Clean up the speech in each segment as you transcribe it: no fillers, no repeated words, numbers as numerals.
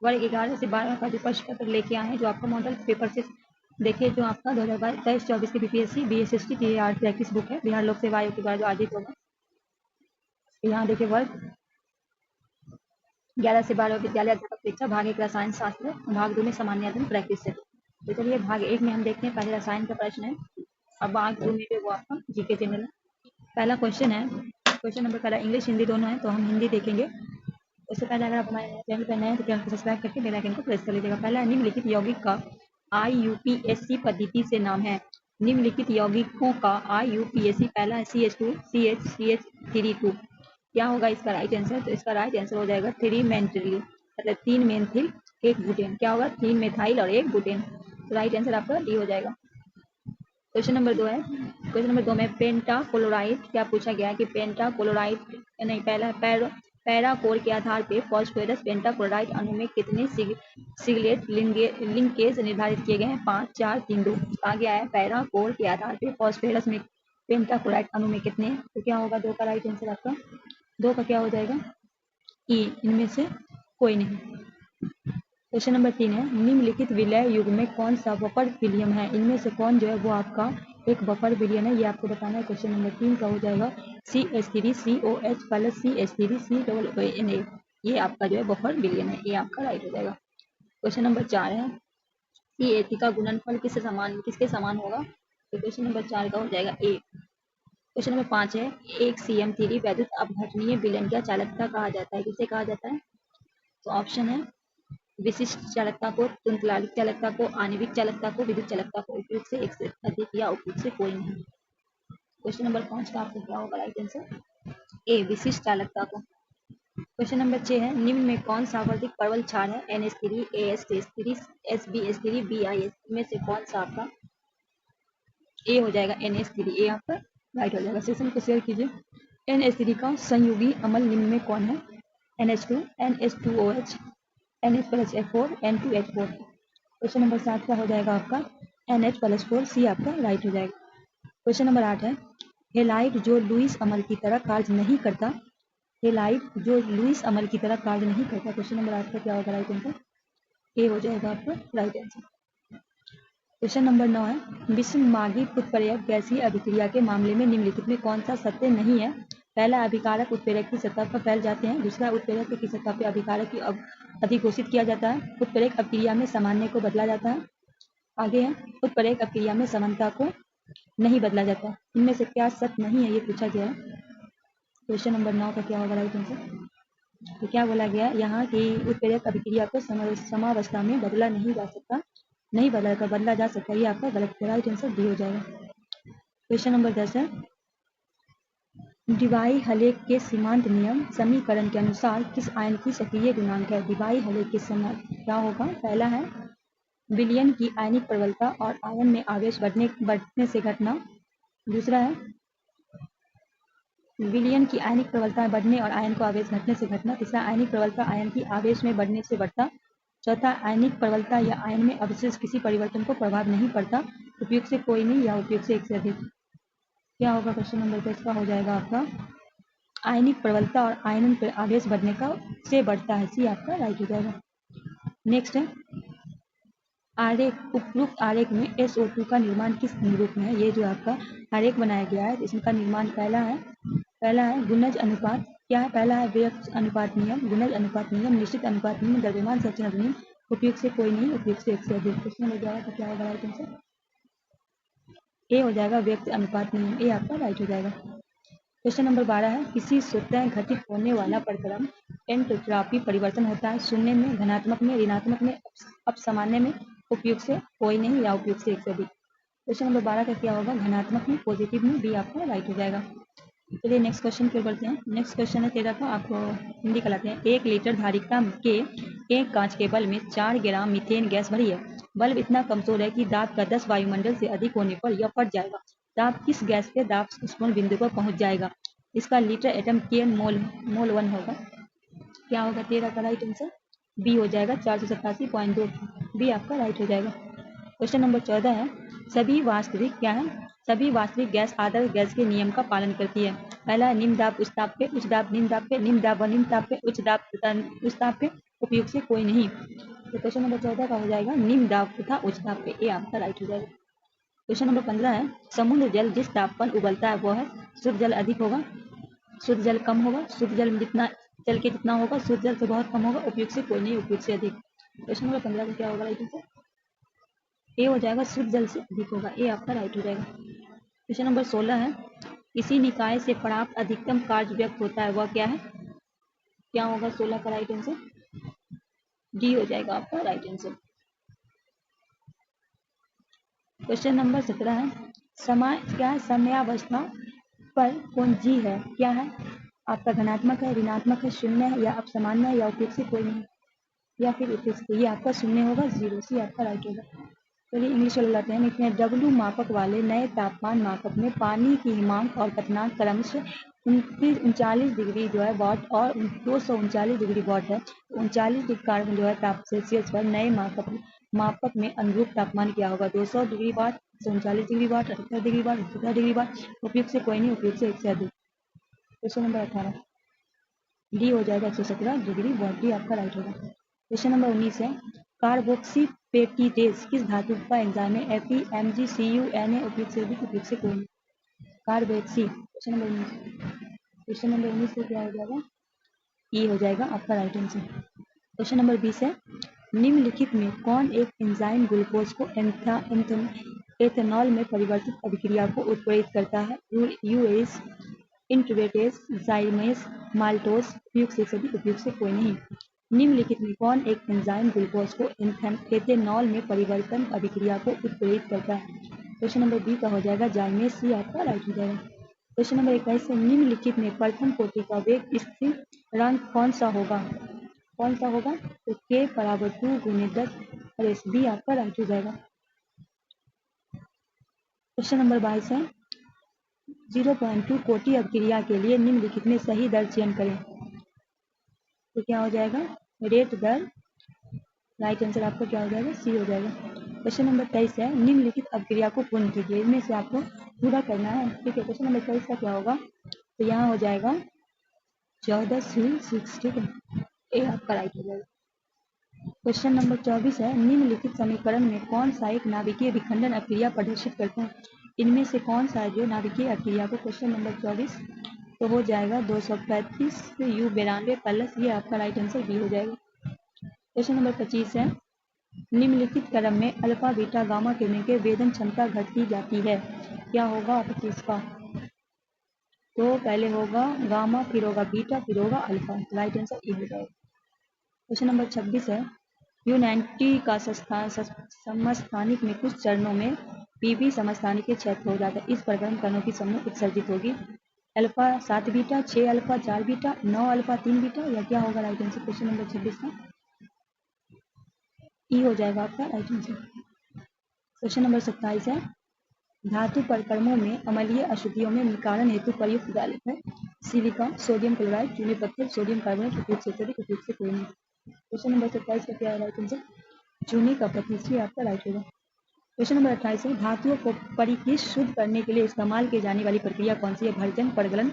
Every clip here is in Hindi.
वर्ग 11 से 12 का जो प्रश्न पत्र लेके आए हैं, जो आपका मॉडल पेपर से देखिए, जो आपका 2023-24 की बीपीएससी बीएसएसटी की प्रैक्टिस बुक है, बिहार लोक सेवा आयोग के द्वारा जो आयोजित होगा। यहाँ देखिए वर्ग 11 से 12 विद्यालय अध्यापक परीक्षा, भाग 1 रसायन शास्त्र, भाग 2 में सामान्य अध्ययन प्रैक्टिस सेट। तो चलिए भाग 1 में हम देखते हैं, पहले रसायन का प्रश्न है और भाग 2 में जो वो आपका जीके जनरल है। पहला क्वेश्चन है, क्वेश्चन नंबर पहला इंग्लिश हिंदी दोनों है, तो हम हिंदी देखेंगे। उससे पहले अगर आप हमारे चैनल पर नए हैं तो चैनल को सब्सक्राइब करके बेल आइकन को प्रेस कर लीजिएगा। पहला निम्नलिखित यौगिक का IUPAC पद्धति से नाम है। निम्नलिखित यौगिकों का IUPAC पहला है CH2 CH3 क्या होगा इसका राइट आंसर? तो इसका राइट आंसर हो जाएगा 3 मेंथिल, मतलब 3 मेंथिल 1 बुटेन। क्या होगा? 3 मेथाइल और 1 बुटेन। तो राइट आंसर आपका डी हो जाएगा। क्वेश्चन नंबर 2 है, क्वेश्चन नंबर 2 में पेंटाक्लोराइड क्या पूछा गया है कि पेंटाक्लोराइड नहीं, पहला पैराकोर के आधार पे फॉस्फोरस पेंटाक्लोराइड अणु में कितने सिगलेट लिंकेज निर्धारित किए गए हैं? 5 4 3 2। कहा गया है पैराकोर के आधार पे फॉस्फोरस में पेंटाक्लोराइड अणु में कितने, तो क्या होगा 2 का राइट आंसर आपका? 2 का क्या हो जाएगा? ई, इनमें से कोई नहीं। क्वेश्चन नंबर 3 है, निम्नलिखित विलय युग में कौन सा बफर विलियम है? इनमें से कौन जो है वो आपका एक बफर विलियन है, ये आपको बताना है। क्वेश्चन नंबर 3 का हो जाएगा CH3COH प्लस CH3COONA, ये आपका जो है बफर विलियन है, ये आपका राइट हो जाएगा। क्वेश्चन नंबर 4 है, CH3 का गुणनफल किसके समान होगा? तो क्वेश्चन नंबर 4 का हो जाएगा ए। क्वेश्चन नंबर 5 है, एक CM3 वैद्युत अपघटनीय विलयन क्या चालकता कहा जाता है? किसे कहा जाता है? तो ऑप्शन है विशिष्ट चालकता को, तुल्यकालिक चालकता को, आणविक चालकता को, विद्युत चालकता को। उपयुक्त से एक से अधिक या उपयुक्त से कोई नहीं। क्वेश्चन नंबर 5 का आपको क्या होगा राइट आंसर? ए, विशिष्ट चालकता को। क्वेश्चन नंबर 6 है, निम्न में कौन सा आवर्धिक परवल क्षार है? NH3, ASTS3, SBH3, BIS में से कौन सा आपका ए हो जाएगा? NH3, ए आपका राइट हो जाएगा। सेशन को शेयर कीजिए। NH3 का संयुगी अम्ल निम्न में कौन है? NH2, NH2OH, NH+H4, N2H4। Question number 7 का हो जाएगा आपका NH+4, सी आपका राइट हो जाएगा। क्वेश्चन नंबर 8 है, हेलाइड जो लुईस अम्ल की तरह कार्य नहीं करता, हेलाइड जो लुईस अम्ल की तरह कार्य नहीं करता। क्वेश्चन नंबर 8 का क्या होगा राइट आंसर? ए हो जाएगा आपका राइट आंसर। क्वेश्चन नंबर 9 है, विषमागी उत्प्रेरक गैसीय अभिक्रिया के मामले में निम्नलिखित में कौन सा सत्य नहीं है? पहला, अभिकारक उत्प्रेरक की सतह पर फैल जाते हैं। दूसरा, उत्प्रेरक की सतह पर अभिकारक की अधिघोषित किया जाता है। उत्प्रेरक अभिक्रिया में सामान्य को बदला जाता है। आगे है, उत्प्रेरक अभिक्रिया में समानता को नहीं बदला जाता। इनमें से क्या सत्य नहीं है, ये पूछा गया है। क्वेश्चन नंबर 9 का क्या होगा राइट आंसर? तो क्या बोला गया यहाँ की उत्प्रेरक अभिक्रिया को समावस्था में बदला नहीं जा सकता, नहीं बदला जा सकता, ये आपका गलत है। राइट आंसर डी हो जाएगा। क्वेश्चन नंबर 10 है, डिवाई-हलेक के सीमांत नियम समीकरण के अनुसार किस आयन की सक्रिय गुणांक है? डिवाई-हलेक के समय क्या होगा? पहला है विलयन की आयनिक प्रबलता और आयन में आवेश बढ़ने से घटना। दूसरा है विलयन की आयनिक प्रबलता बढ़ने और आयन को आवेश घटने से घटना। तीसरा, आयनिक प्रबलता आयन की आवेश में बढ़ने से बढ़ता। चौथा, आयनिक प्रबलता या आयन में अवशेष किसी परिवर्तन को प्रभाव नहीं पड़ता। उपयुक्त से कोई नहीं या उपयुक्त से एक से अधिक। क्या होगा? क्वेश्चन नंबर 10 का हो जाएगा आपका आयनिक प्रबलता और आयन पर आवेश बढ़ने का से बढ़ता है, सी आपका राइट हो जाएगा। नेक्स्ट है आरेख, उपरोक्त आरेख में SO2 का निर्माण किस रूप में है? ये जो आपका आरेख बनाया गया है इसका निर्माण पहला है गुणज अनुपात। क्या है? पहला है व्यक्त अनुपात नियम, गुणज अनुपात नियम, निश्चित अनुपात नियम, द्रव्यमान संरक्षण अधिनियम। उपयुक्त से कोई नहीं, उपयुक्त से एक से अधिक। क्वेश्चन हो जाएगा तो क्या होगा राइट आंसर? ए हो जाएगा व्यक्त अनुपात नियम, ए आपका राइट हो जाएगा। क्वेश्चन नंबर 12 है, किसी स्वतः घटित होने वाला प्रक्रम एंट्रोपी परिवर्तन होता है शून्य में, धनात्मक में, ऋणात्मक में, अपसामान्य में। उपयुक्त से कोई नहीं या उपयुक्त से एक से अधिक। क्वेश्चन नंबर 12 का क्या होगा? धनात्मक में, पॉजिटिव में, बी आपका राइट हो जाएगा। चलिए नेक्स्ट क्वेश्चन पे बढ़ते हैं। नेक्स्ट क्वेश्चन है 13 का, आपको हिंदी कराते हैं। 1 लीटर धारिता के एक कांच के बल्ब में 4 ग्राम मीथेन गैस भरी है। बल्ब इतना कमजोर है कि दाब का 10 वायुमंडल से अधिक होने पर यह फट जाएगा। दाब किस गैस के दाब स्फुटन बिंदु पर पहुंच जाएगा? इसका लीटर एटम के मोल 1 होगा। क्या होगा 13 का राइट आंसर? बी हो जाएगा 487.2, बी आपका राइट हो जाएगा। क्वेश्चन नंबर 14 है, सभी वास्तविक क्या है? सभी वास्तविक गैस आदर्श गैस के नियम का पालन करती है। पहला है निम्न दाब उच्च दाब पे, उच्च दाब निम्न दाब पे, निम्न दाब व निम्न ताप पे, उच्च दाब तथा उच्च ताप पे। उपयुक्त से कोई नहीं। तो क्वेश्चन नंबर 14 का हो जाएगा निम्न दाब तथा उच्च दाब पे, ये आपका राइट हो जाएगा। क्वेश्चन नंबर 15 है समुद्र जल जिस ताप पर उबलता है वह है शुद्ध जल अधिक होगा, शुद्ध जल कम होगा, शुद्ध जल जितना जल के जितना होगा, शुद्ध जल से बहुत कम होगा, उपयुक्त से कोई नहीं, उपयुक्त से अधिक। क्वेश्चन नंबर 15 का क्या होगा राइट आंसर? ए हो जाएगा शुद्ध जल से अधिक होगा, ए आपका राइट हो जाएगा। क्वेश्चन नंबर 16 है किसी निकाय से प्राप्त अधिकतम कार्य व्यक्त होता है वह क्या है? क्या होगा 16 का राइट आंसर? डी हो जाएगा आपका राइट आंसर। क्वेश्चन नंबर 17 है समय क्या है? समयावस्था पर कौन जी है, क्या है? आपका धनात्मक है, ऋणात्मक है, शून्य है या अपसामान्य है या उपयुक्त से कोई नहीं, या फिर उपयुक्त। ये आपका शून्य होगा, 0 सी आपका राइट होगा। चलिए इंग्लिश वाले लाते हैं। लिखते हैं डब्ल्यू मापक वाले नए तापमान मापक में पानी की हिमांक और क्वथनांक क्रमशः 39 डिग्री जो है वाट और 239 डिग्री वाट है। 39 डिग्री कार्बन जो है ताप सेल्सियस पर नए मापक में अनुरूप तापमान क्या होगा? 200 डिग्री वाट, 39 डिग्री वाट, 78 डिग्री वाट, 17 डिग्री वाट, उपयुक्त से कोई नहीं, उपयुक्त से एक से अधिक। क्वेश्चन नंबर 18 डी हो जाएगा 117 डिग्री वाट, डी आपका राइट होगा। क्वेश्चन नंबर 19 है कार्बोक्सीपेटीडेज किस धातु का एंजाइम है? FeMgCuNa, उपयुक्त से अधिक, उपयुक्त से कोई नहीं। कार्बोक्सी क्वेश्चन नंबर 19 से क्या हो जाएगा? ई हो जाएगा आपका राइट आंसर। क्वेश्चन नंबर 20 है निम्नलिखित में कौन एक एंजाइम ग्लूकोज को एथेनॉल में परिवर्तित अभिक्रिया को उत्प्रेरित करता है? यूएस, इंट्रोवेटेज, जाइमेस, माल्टोज, उपयुक्त से सभी, उपयुक्त से कोई नहीं। निम्नलिखित में कौन एक एंजाइम ग्लूकोज को एथेनॉल में परिवर्तन अभिक्रिया को उत्प्रेरित करता है? क्वेश्चन नंबर बी का हो जाएगा जाइमेस, सी आपका राइट हो जाएगा। क्वेश्चन नंबर 21 है निम्नलिखित में प्रथम कोटि का वेग स्थिर रंग कौन सा होगा? कौन सा होगा? तो k बराबर 2 गुने 10 बी आपका राइट हो जाएगा। क्वेश्चन नंबर 22 है 0.2 कोटि अभिक्रिया के लिए निम्नलिखित में सही दर चयन करें। तो क्या हो जाएगा? रेट दर, राइट आंसर आपका क्या हो जाएगा? सी हो जाएगा। क्वेश्चन नंबर 23 है निम्नलिखित अभिक्रिया को पूर्ण कीजिए, इनमें से आपको पूरा करना है, ठीक है। क्वेश्चन नंबर 23 का क्या होगा? तो यहाँ हो जाएगा 14C6, ठीक है, ए आपका राइट हो जाएगा। क्वेश्चन नंबर 24 है निम्नलिखित समीकरण में कौन सा एक नाभिकीय विखंडन अभिक्रिया प्रदर्शित करते हैं? इनमें से कौन सा है जो नाभिकीय अभिक्रिया को? क्वेश्चन नंबर 24 तो हो जाएगा 235 U92 प्लस, ये आपका राइट आंसर बी हो जाएगा। क्वेश्चन नंबर 25 है निम्नलिखित क्रम में अल्फा बीटा गामा किरणें के वेदन क्षमता घटती जाती है, क्या होगा 25 का? तो पहले होगा गामा, फिर होगा बीटा, फिर होगा अल्फा, राइट आंसर ए हो जाएगा। क्वेश्चन नंबर 26 है U90 का समस्थानिक में कुछ चरणों में पीबी समस्थानिक के क्षेत्र हो जाता है, इस प्रकरण कणों की समूह उत्सर्जित होगी alpha 7 beta, 6 alpha, 4 beta, 9 alpha, 3 beta, या क्या होगा राइट आंसर? क्वेश्चन नंबर 26 का ई हो जाएगा आपका राइट आंसर। क्वेश्चन नंबर 27 है धातु परक्रमों में अम्लीय अशुद्धियों में निकारण हेतु प्रयुक्त जालिक है सिलिका, सोडियम क्लोराइड, चूने पत्थर, सोडियम कार्बोनेट, उपयुक्त से अत्यधिक, उपयुक्त से कोई नहीं। क्वेश्चन नंबर 27 का क्या है राइट आंसर? चूने का पत्थर, इसलिए आपका राइट होगा। क्वेश्चन नंबर 28 है धातुओं को परिकृत शुद्ध करने के लिए इस्तेमाल की जाने वाली प्रक्रिया कौन सी है? भर्जन, परगलन,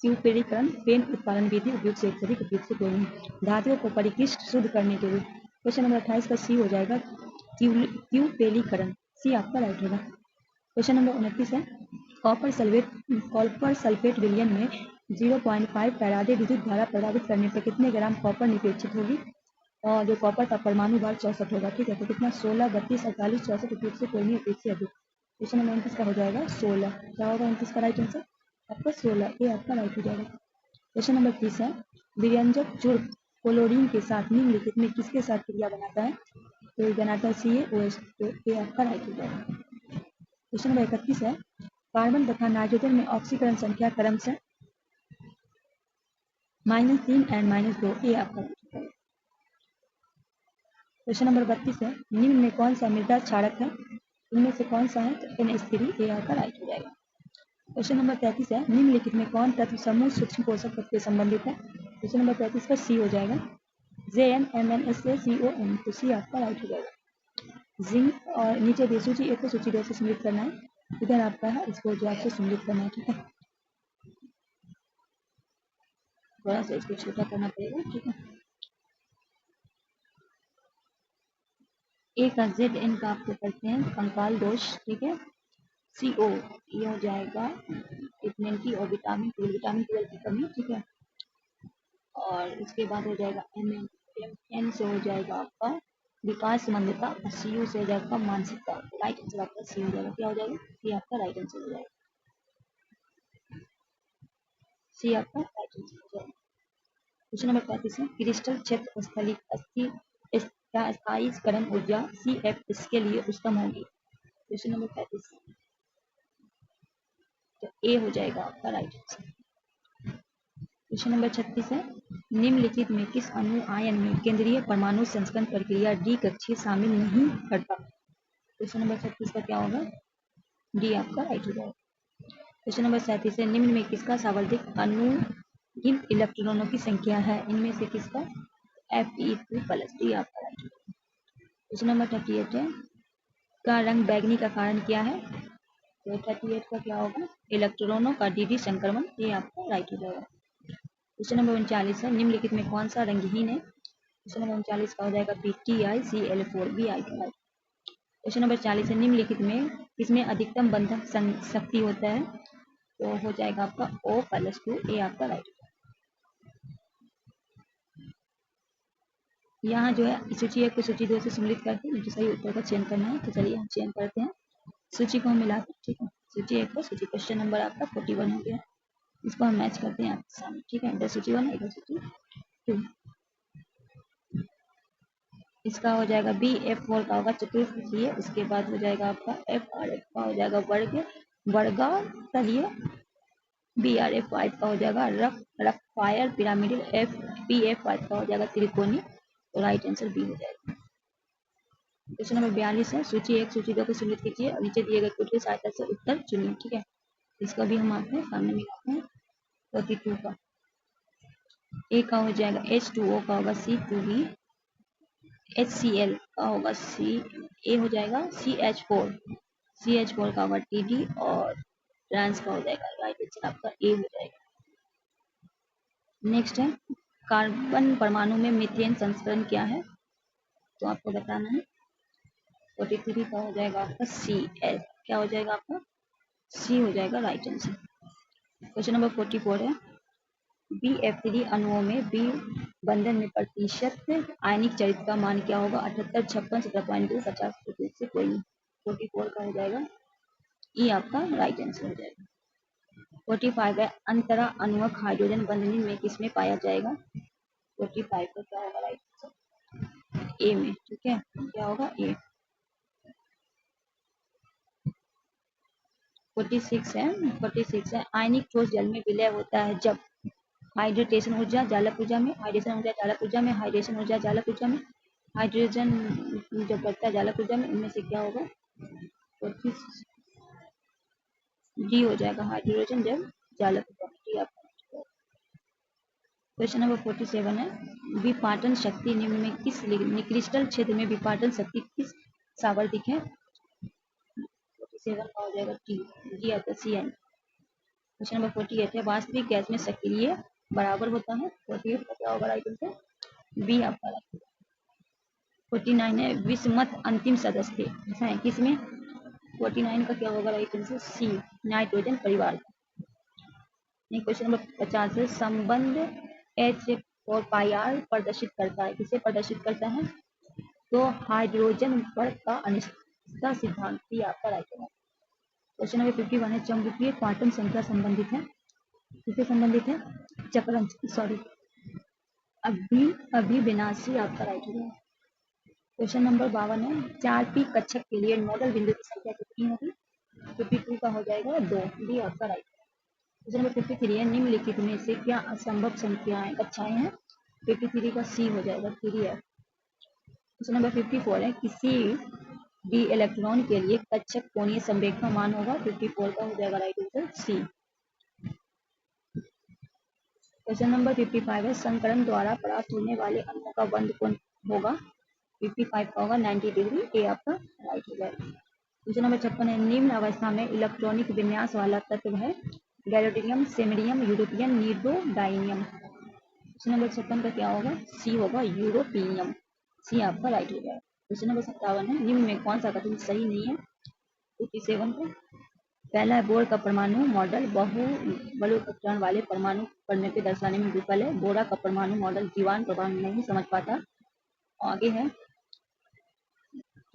क्यूपेरीकरण, पेन उत्पादन विधि, उपयुक्त से अत्यधिक, उपयुक्त से कोई नहीं। धातुओं को परिकृत शुद्ध करने के लिए क्वेश्चन नंबर 28 का सी हो जाएगा क्यूपेरीकरण, सी आपका राइट होगा। क्वेश्चन नंबर 29 है कॉपर सल्फेट विलयन में 0.5 फैराडे विद्युत धारा प्रभावित करने पर कितने ग्राम कॉपर निषेचित होगी? और जो कॉपर का परमाणु भार 64 होगा, ठीक है। तो कितना? 16, 32, 48, 64, उपयुक्त से कोई नहीं, उपयुक्त से अधिक। क्वेश्चन नंबर 29 का हो जाएगा 16, क्या होगा 29 का राइट आंसर? आपका 16, ये आपका राइट हो जाएगा। क्वेश्चन नंबर 30 है विरंजक चूर्ण क्लोरीन के साथ निम्नलिखित में किसके साथ क्रिया बनाता है? तो ये बनाता है CaOH, तो ये आपका राइट हो जाएगा। क्वेश्चन नंबर 31 है कार्बन तथा नाइट्रोजन में ऑक्सीकरण संख्या क्रमशः -3 और -2, ये आपका राइट हो जाएगा। क्वेश्चन नंबर 32 है निम्न में कौन सा मृदा क्षारक है? इनमें से कौन सा है? तो NH3, ये आपका राइट हो जाएगा। क्वेश्चन नंबर 33 है निम्नलिखित में कौन तत्व समूह सूक्ष्म पोषक तत्व से संबंधित है? क्वेश्चन नंबर 33 का सी हो जाएगा JnMnSaCON, तो सी आपका राइट हो जाएगा। जिंक, और नीचे दी सूची एक को सूची 2 से सम्मिलित करना है, इधर आपका है इसको जो आपसे सम्मिलित करना है, ठीक है। थोड़ा सा इसको छोटा करना पड़ेगा, ठीक है। ए का जेड एन का आपको करते हैं कंकाल दोष, ठीक है। CO ये हो जाएगा विटामिन टी और विटामिन ट्वेल्व की कमी, ठीक है। और उसके बाद हो जाएगा एन से हो जाएगा आपका विकास मंदता, CU से हो जाएगा मानसिकता। राइट आंसर आपका सी हो जाएगा। क्या हो जाएगा? सी आपका राइट आंसर हो जाएगा। सी आपका राइट आंसर हो जाएगा। क्वेश्चन नंबर 35 है क्रिस्टल क्षेत्र स्थली स्थायीकरण ऊर्जा CF इसके लिए उच्चतम होगी। क्वेश्चन नंबर 35 तो ए हो जाएगा आपका राइट आंसर। क्वेश्चन नंबर 36 है निम्नलिखित में किस अणु आयन में केंद्रीय परमाणु संस्करण प्रक्रिया डी कक्षीय शामिल नहीं करता। क्वेश्चन नंबर 36 का क्या होगा? डी आपका राइट हो जाएगा। क्वेश्चन नंबर 37 है निम्न में किसका सर्वाधिक अनुगिन इलेक्ट्रॉनों की संख्या है? इनमें से किसका? Fe2 प्लस, डी आपका राइट हो जाएगा। क्वेश्चन नंबर 38 है का रंग बैगनी का कारण क्या है? तो 38 का क्या होगा? इलेक्ट्रॉनों का डी संक्रमण, ये आपका राइट हो जाएगा। क्वेश्चन नंबर 39 है निम्नलिखित में कौन सा रंगहीन है? क्वेश्चन नंबर 39 का हो जाएगा BTiCl4, बी आई का। क्वेश्चन नंबर 40 है निम्नलिखित में किसमें अधिकतम बंधक शक्ति होता है? तो हो जाएगा आपका O+2, ए आपका राइट। यहाँ जो है सूची 1 को सूची 2 से सम्मिलित करके मुझे सही उत्तर का चयन करना है। तो चलिए हम चयन करते हैं, सूची को हम मिलाते हैं, ठीक है। सूची 1 को सूची क्वेश्चन नंबर आपका 41 हो गया, इसको हम मैच करते हैं आपके सामने, ठीक है। इधर सूची 1, इधर सूची 2। इसका हो जाएगा BF4 का होगा चतुर्भुजीय, उसके बाद हो जाएगा आपका FRF का हो जाएगा वर्गातलीय, BRF5 का हो जाएगा रफ फायर पिरामिडल, BF5 का हो जाएगा त्रिकोणीय। तो राइट आंसर बी हो जाएगा। क्वेश्चन नंबर 42 है सूची 1 सूची 2 को सम्मिलित कीजिए और नीचे दिए गए कोड की सहायता से उत्तर चुनिए, ठीक है। इसका भी हम आपके सामने मिलाते हैं। 42 का ए का हो जाएगा H2O का होगा C2B, HCl का होगा C, ए हो जाएगा CH4 का होगा TD और ट्रांस का हो जाएगा राइट आंसर आपका ए हो जाएगा। नेक्स्ट है कार्बन परमाणु में मीथेन संस्करण क्या है? तो आपको बताना है। 43 का हो जाएगा आपका CS, क्या हो जाएगा आपका? सी हो जाएगा राइट आंसर। क्वेश्चन नंबर 44 है BF3 अणुओं में बी बंधन में प्रतिशत आयनिक चरित्र का मान क्या होगा? 78, 56, 17.2, 50 से कोई नहीं। 44 का हो जाएगा ई आपका राइट आंसर हो जाएगा। 45 है अंतरा अणुक हाइड्रोजन बंधनी में किसमें पाया जाएगा? 45 का क्या होगा राइट आंसर? ए में, ठीक है। क्या होगा? ए। 46 है आयनिक ठोस जल में विलय होता है जब हाइड्रेशन ऊर्जा जालक ऊर्जा में, हाइड्रेशन ऊर्जा जालक ऊर्जा में, हाइड्रेशन ऊर्जा जालक ऊर्जा में, हाइड्रोजन जब बढ़ता है जालक ऊर्जा में, इनमें से क्या होगा? 46 डी हो जाएगा हाइड्रोजन जब जालक ऊर्जा में, डी आपका। क्वेश्चन नंबर 47 है विपाटन शक्ति निम्न में किस क्रिस्टल क्षेत्र में विपाटन शक्ति किस सावर्धिक है? 47 का हो जाएगा डी आपका CN। क्वेश्चन नंबर 48 है वास्तविक गैस में सक्रिय बराबर होता है। 48 का क्या होगा राइट आंसर? बी आपका राइट। 49 है विषमत अंतिम सदस्य ऐसा है किसमें? 49 का क्या होगा राइट आंसर? सी नाइट्रोजन परिवार। क्वेश्चन नंबर 50 है संबंध H और पाई आर प्रदर्शित करता है, किसे प्रदर्शित करता है? तो हाइड्रोजन वर्ग का अनिश्चितता सिद्धांत, भी आपका राइट होगा। क्वेश्चन नंबर 51 है चुंबकीय क्वांटम संख्या संबंधित है, किससे संबंधित है? चक्रण सॉरी अभिविनाशी, आपका राइट होगा। क्वेश्चन नंबर 52 है 4p कक्षक के लिए नोडल बिंदु की संख्या कितनी होगी? 52 का हो जाएगा 2, डी आपका राइट। क्वेश्चन नंबर 53 है निम्नलिखित में से क्या असंभव संख्याएं कक्षाएं हैं? 53 का सी हो जाएगा 3f। क्वेश्चन नंबर 54 है किसी डी इलेक्ट्रॉन के लिए कक्षक कोणीय संवेग का मान होगा? 54 का हो जाएगा right answer C. Question number 55 है संकरण द्वारा प्राप्त होने वाले अणुओं का बंध कोण होगा? 55 का होगा 90 डिग्री, ए आपका राइट हो जाएगा। क्वेश्चन नंबर 56 है निम्न अवस्था में इलेक्ट्रॉनिक विन्यास वाला तत्व है गैलोडियम, सेमिडियम, यूरोपियम, नीडोडाइनियम। क्वेश्चन नंबर 56 का क्या होगा? सी होगा यूरोपियम, सी आपका राइट हो जाएगा। क्वेश्चन नंबर 57 है, निम्न में कौन सा कथन सही नहीं है? 57 को पहला है बोर का परमाणु मॉडल बहुबलोत्कर्ण वाले परमाणु परिणति दर्शाने में विफल है। बोरा का परमाणु मॉडल जीवान प्रभाव नहीं समझ पाता। आगे है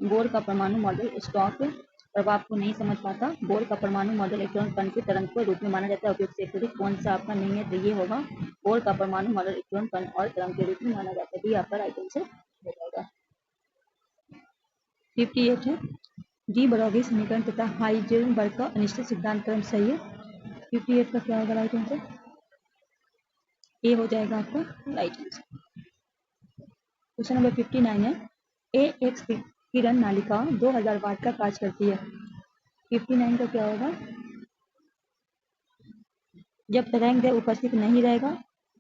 बोर का परमाणु मॉडल स्टॉक प्रभाव को नहीं समझ पाता। बोर का परमाणु मॉडल इलेक्ट्रॉन कण के तरंग के रूप में माना जाता है। उपयोग से अत्यधिक कौन सा आपका नहीं है? तो ये होगा बोर का परमाणु मॉडल इलेक्ट्रॉन कण और तरंग के रूप में माना जाता है। ये आपका राइट आंसर हो जाएगा। 58 है, डी बरौगी समीकरण तथा हाइजेनबर्ग का अनिश्चित सिद्धांत क्रम सही है। 58 का क्या होगा राइट आंसर? ए हो जाएगा आपका राइट आंसर। क्वेश्चन नंबर 59 है, ए एक्स किरण नालिका 2000 वाट का कार्य करती है। 59 का क्या होगा? जब तरंग उपस्थित नहीं रहेगा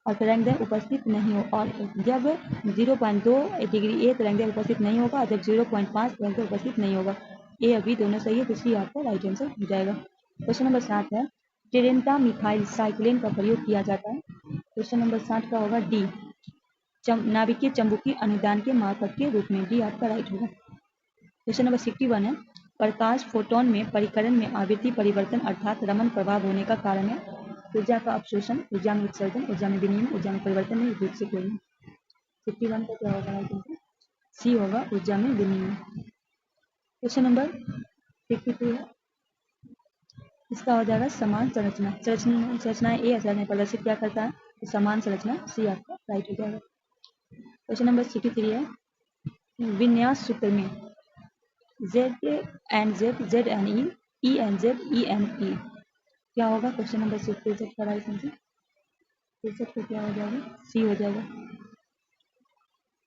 और तरंग उपस्थित नहीं हो, और जब 0.2 डिग्री ए तरंग उपस्थित नहीं होगा और जब 0.5 तरंग उपस्थित नहीं होगा। ए अभी दोनों सही है, तो सी आपका राइट आंसर हो जाएगा। क्वेश्चन नंबर 7 है, टेरेंटा मिथाइल साइक्लेन का प्रयोग किया जाता है। क्वेश्चन नंबर 7 का होगा डी नाभिकीय चुंबकीय अनुदान के मापक के रूप में। डी आपका राइट होगा। क्वेश्चन नंबर 61 है, प्रकाश फोटोन में परिकरण में आवृत्ति परिवर्तन अर्थात रमन प्रभाव होने का कारण है। ऊर्जा का अवशोषण, ऊर्जा में उत्सर्जन, ऊर्जा में विनिमय, ऊर्जा में परिवर्तन नहीं, रूप से कोई। 61 का क्या होगा राइट आंसर? सी होगा ऊर्जा में विनिमय। क्वेश्चन नंबर 52 है, इसका हो जाएगा समान संरचना। संरचनाएं ए असर में प्रदर्शित क्या करता है? तो समान संरचना। सी आपका राइट हो जाएगा। क्वेश्चन नंबर 63 है, विन्यास सूत्र में Z and Z, Z N E, E N Z, E N E क्या होगा? क्वेश्चन नंबर 63 का राइट आंसर 63 को क्या हो जाएगा? सी हो जाएगा।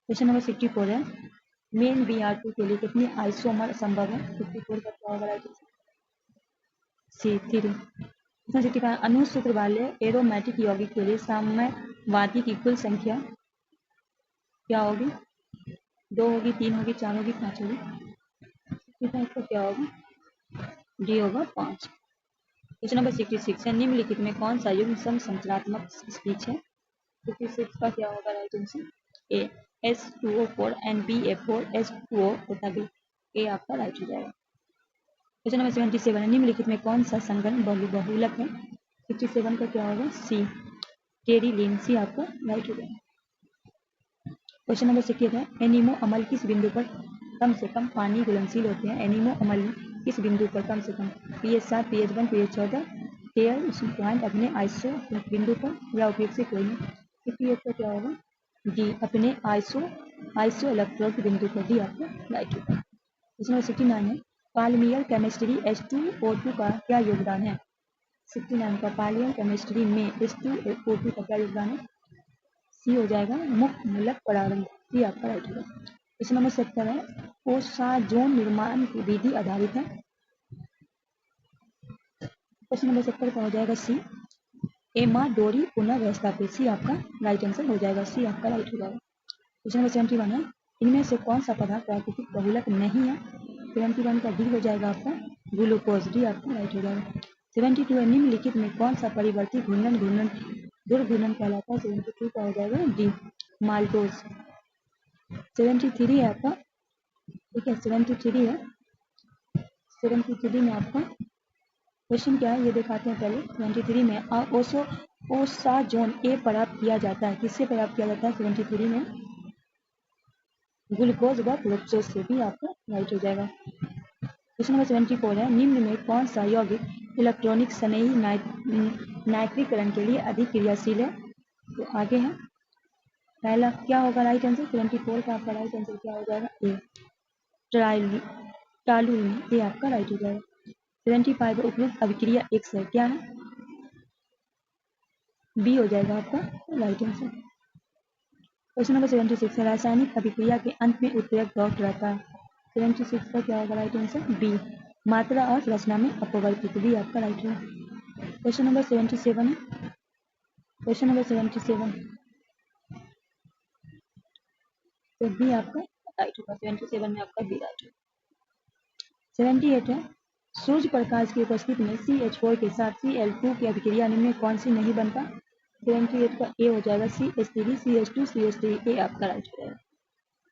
क्वेश्चन नंबर 54 है, मेन Br2 के लिए कितनी आइसोमर संभव है? 54 का क्या होगा राइट आंसर? सी 3। क्वेश्चन 65, अनुसूत्र वाले एरोमेटिक यौगिक के लिए साम्यवादी की कुल संख्या क्या होगी? 2 होगी, 3 होगी, 4 होगी, 5 होगी। 65 का क्या होगा? डी होगा 5। क्वेश्चन नंबर 66 है, निम्नलिखित में कौन सा युग्म समसंरचनात्मक स्पीच है? 56 का क्या होगा right answer? A H2O4 and BF4 H2O तथा B। ए आपका राइट हो जाएगा। क्वेश्चन नंबर 77 है, निम्नलिखित में कौन सा संगण बहुलक है? 57 का क्या होगा? सी टेरिलीन। सी आपका राइट हो जाएगा। क्वेश्चन नंबर 68 है, एनिमो अम्ल किस बिंदु पर कम से कम पानी घुलनशील होते हैं? एनिमो अम्ल किस बिंदु पर कम से कम pH 7, pH 1, pH 14 टेयर पॉइंट अपने आइसो बिंदु पर या उपयोग से कोई नहीं। 58 का क्या होगा? डी अपने आइसो इलेक्ट्रॉन बिंदु पर। डी आपका राइट होगा। क्वेश्चन नंबर 69 है, पालमियल केमिस्ट्री H2O2 का क्या योगदान है? 69 का पालमियल केमिस्ट्री में H2O2 का क्या योगदान है? सी हो जाएगा मुक्त मूलक प्रारंभ। सी आपका राइट होगा। क्वेश्चन नंबर 70 है, ओसाजोन निर्माण की विधि आधारित है। क्वेश्चन नंबर 70 का हो जाएगा सी एमाडोरी पुनः व्यवस्थापित। सी आपका राइट आंसर हो जाएगा। सी आपका राइट हो जाएगा। क्वेश्चन नंबर 71 है, इनमें से कौन सा पदार्थ प्राकृतिक बहुलक नहीं है? 71 का डी हो जाएगा आपका ग्लूकोज। डी आपका राइट हो जाएगा। 72 है, निम्नलिखित में कौन सा परिवर्ती घूर्णन दुर्घूर्णन कहलाता है? 72 का हो जाएगा डी माल्टोज। 73 है आपका, ठीक है 73 है। 73 में आपका क्वेश्चन क्या है ये दिखाते हैं पहले। 73 में ओसाजोन ए प्राप्त किया जाता है। किससे प्राप्त किया जाता है? 73 में ग्लूकोज व फ्रुक्टोज से। भी आपका राइट हो जाएगा। क्वेश्चन नंबर 74 है, निम्न में कौन सा यौगिक इलेक्ट्रॉनिक स्नेही नाइट्रीकरण के लिए अधिक क्रियाशील है? तो आगे है पहला क्या होगा राइट आंसर? 74 का आपका राइट आंसर क्या हो जाएगा? ए टालुइन। ये आपका राइट हो जाएगा। 75 उपयुक्त अभिक्रिया एक्स है, क्या है? बी हो जाएगा आपका राइट आंसर। क्वेश्चन नंबर 76 है, रासायनिक अभिक्रिया के अंत में उत्प्रेरक डॉट रहता है। 76 का क्या होगा राइट आंसर? बी मात्रा और रचना में अपवर्तित। भी आपका राइट है। क्वेश्चन नंबर 77 है, क्वेश्चन नंबर 77 तो बी आपका राइट होगा। 77 में आपका बी राइट होगा। 78 है, सूर्य प्रकाश की उपस्थिति में CH4 के साथ Cl2 की अभिक्रिया निम्न में कौन सी नहीं बनता? 78 का ए हो जाएगा CH3 CH2 CH3। ए आपका राइट हो जाएगा।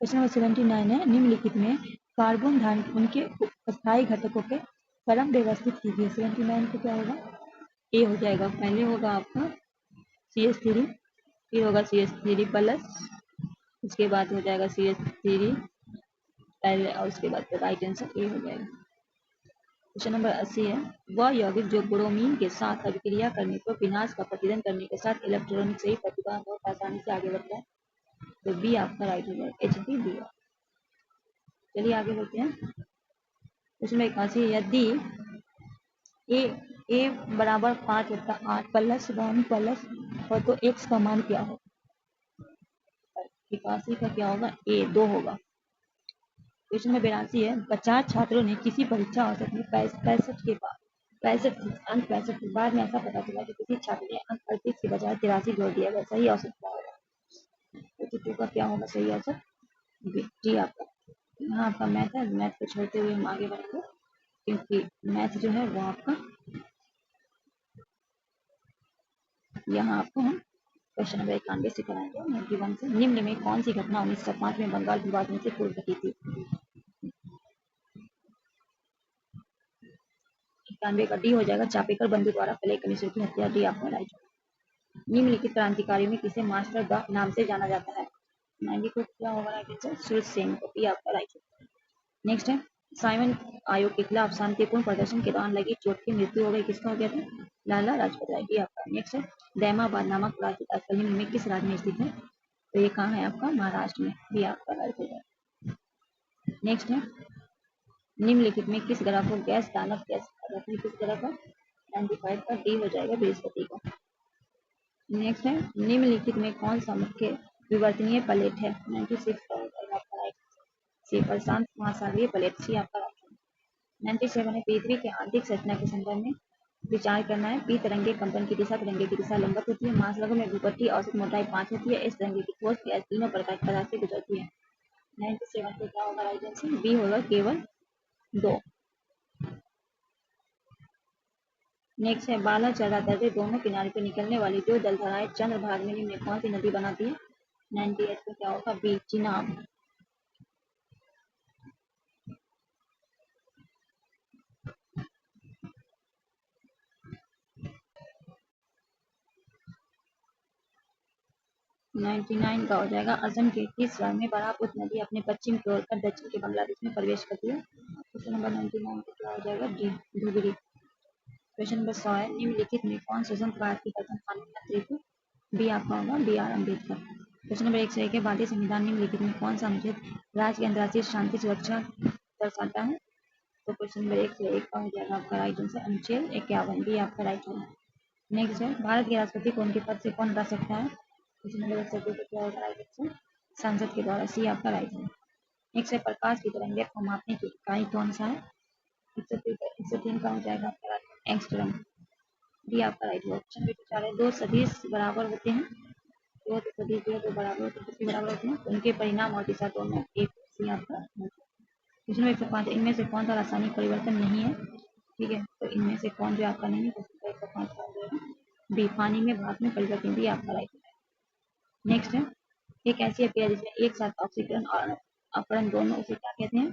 क्वेश्चन नंबर 79 है, निम्नलिखित में कार्बन धान उनके अस्थायी घटकों के क्रम व्यवस्थित कीजिए। 79 को क्या होगा? ए हो जाएगा, पहले होगा आपका CH3, फिर होगा CH3 प्लस, उसके बाद हो जाएगा CH3 पहले, और उसके बाद राइट आंसर ए हो जाएगा। क्वेश्चन नंबर 80 है, वह यौगिक जो ब्रोमीन के साथ अभिक्रिया करने पर विनाश का प्रतिरोध करने के साथ इलेक्ट्रॉनिक से ही प्रतिभा बहुत आसानी से आगे बढ़ता है। तो बी आपका राइट हो जाएगा, HB। चलिए आगे बढ़ते हैं। क्वेश्चन नंबर 81, यदि ए बराबर 5 होता 8 प्लस 1 प्लस और तो एक्स का मान क्या हो? 81 का क्या होगा? ए 2 होगा। क्वेश्चन नंबर 82 है, 50 छात्रों ने किसी परीक्षा औसत में 65 के बाद 65 के बाद में ऐसा पता चला कि किसी छात्र ने अंक 38 के बजाय 83 जोड़ दिया गया, सही औसत क्या होगा? 82 का क्या होगा सही औसत? जी आपका। यहाँ आपका मैथ है, मैथ को छोड़ते हुए हम आगे बढ़ेंगे क्योंकि मैथ जो है वो आपका यहाँ आपको हम क्वेश्चन नंबर 91 से कराएंगे 91 से। निम्न में कौन सी घटना 1905 में बंगाल विवाद में से पूर्व घटी थी? 91 का डी हो जाएगा, चापेकर बंधु द्वारा पहले कनिष्ठ की हत्या। डी आपका राइट। निम्नलिखित क्रांतिकारियों में किसे मास्टर द नाम से जाना जाता है? 90 को क्या होगा राइट आंसर? सूरज सेन को। बी आपका राइट। नेक्स्ट है, साइमन आयोग के खिलाफ शांतिपूर्ण प्रदर्शन के दौरान लगी चोट की मृत्यु हो गई, किसका हो गया था? लाला लाजपत राय। ये आपका। नेक्स्ट है, दैमाबाद नामक प्राचीन स्थल निम्न में किस राज्य में स्थित है? तो ये कहाँ है आपका? महाराष्ट्र में। भी आपका राइट हो जाएगा। नेक्स्ट है, निम्नलिखित में किस ग्रह को गैस दानव गैस कहा जाता है? किस ग्रह का? 95 का डी हो जाएगा, बृहस्पति का। नेक्स्ट है, निम्नलिखित में कौन सा मुख्य विवर्तनीय प्लेट है? 96 का हो जाएगा आपका राइट। सी प्रशांत महासागरीय प्लेट। सी आपका राइट। 97 है, पृथ्वी के आंतरिक संरचना के संदर्भ में विचार करना है। पी तरंगे कंपन की दिशा तिरंगे की दिशा लंबवत होती है। महासागरों में भूपट्टी औसत मोटाई 5 होती है। इस तरंगे की ठोस गैस तीनों प्रकार के पदार्थ से गुजरती है। 97 को क्या होगा राइट आंसर? बी होगा, केवल 2। नेक्स्ट है, बाला चौरा दर्रे दोनों किनारे पर निकलने वाली दो जलधाराएं चंद्रभागा में निम्न कौन सी नदी बनाती है? 98 को क्या होगा? बी चिनाब। नाइन्टी नाइन का हो जाएगा, असम के किस राज्य में ब्रह्मपुत्र नदी अपने पश्चिम की ओर कर दक्षिण के बांग्लादेश में प्रवेश करती है? क्वेश्चन नंबर 99 को क्या हो जाएगा? डी धुबरी। क्वेश्चन नंबर 100 है, निम्नलिखित में कौन स्वतंत्र भारत के प्रथम कानून मंत्री थे? बी आपका होगा, BR अम्बेडकर। क्वेश्चन नंबर 101 है, भारतीय संविधान निम्नलिखित में कौन सा अनुच्छेद राज्य की अंतर्राष्ट्रीय शांति सुरक्षा दर्शाता है? तो क्वेश्चन नंबर 101 का हो जाएगा आपका राइट आंसर अनुच्छेद 51। बी आपका राइट होगा। नेक्स्ट है, भारत के राष्ट्रपति को उनके पद से कौन हटा सकता है? क्वेश्चन नंबर 102 को क्या होगा राइट आंसर? संसद के द्वारा। सी आपका राइट है। नेक्स्ट है, प्रकाश की तरंग को मापने की इकाई कौन सा है? 103 का हो जाएगा आपका राइट एंगस्ट्रम। डी आपका राइट होगा। क्वेश्चन नंबर 4 है, दो सदिश बराबर होते हैं, दो सदिश जो है दो बराबर होते हैं, किसके बराबर होते हैं? उनके परिणाम और दिशा दोनों एक। सी आपका। क्वेश्चन नंबर 105, इनमें से कौन सा रासायनिक परिवर्तन नहीं है? ठीक है, तो इनमें से कौन जो आपका नहीं है? क्वेश्चन नंबर 105 का हो जाएगा बी पानी में भाप में परिवर्तन। भी आपका राइट है। नेक्स्ट है, एक ऐसी अभिक्रिया जिसमें एक साथ ऑक्सीकरण और अपरण दोनों, उसे क्या कहते हैं?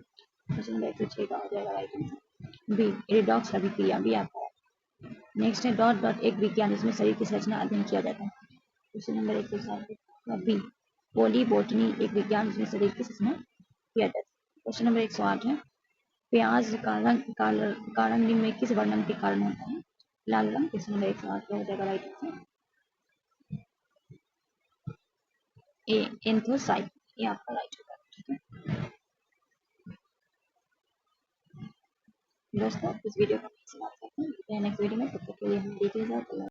क्वेश्चन नंबर 106 का हो जाएगा राइट आंसर बी रिडॉक्स अभिक्रिया। भी आपका है। नेक्स्ट है, डॉट डॉट एक विज्ञान जिसमें शरीर की संरचना अध्ययन किया जाता है। क्वेश्चन नंबर 107 का बी पॉलीबोटनी एक विज्ञान जिसमें शरीर की संरचना किया जाता है। क्वेश्चन नंबर 108 है, प्याज का रंग निम्न में किस वर्णन के कारण होता है? लाल रंग। क्वेश्चन नंबर 108 का हो जाएगा राइट आंसर ए एंथोसाइट। ये आपका राइट होगा। ठीक है दोस्तों, इस वीडियो को समाप्त करते हैं। नेक्स्ट वीडियो में, तब तक के लिए हमें दीजिए इजाजत।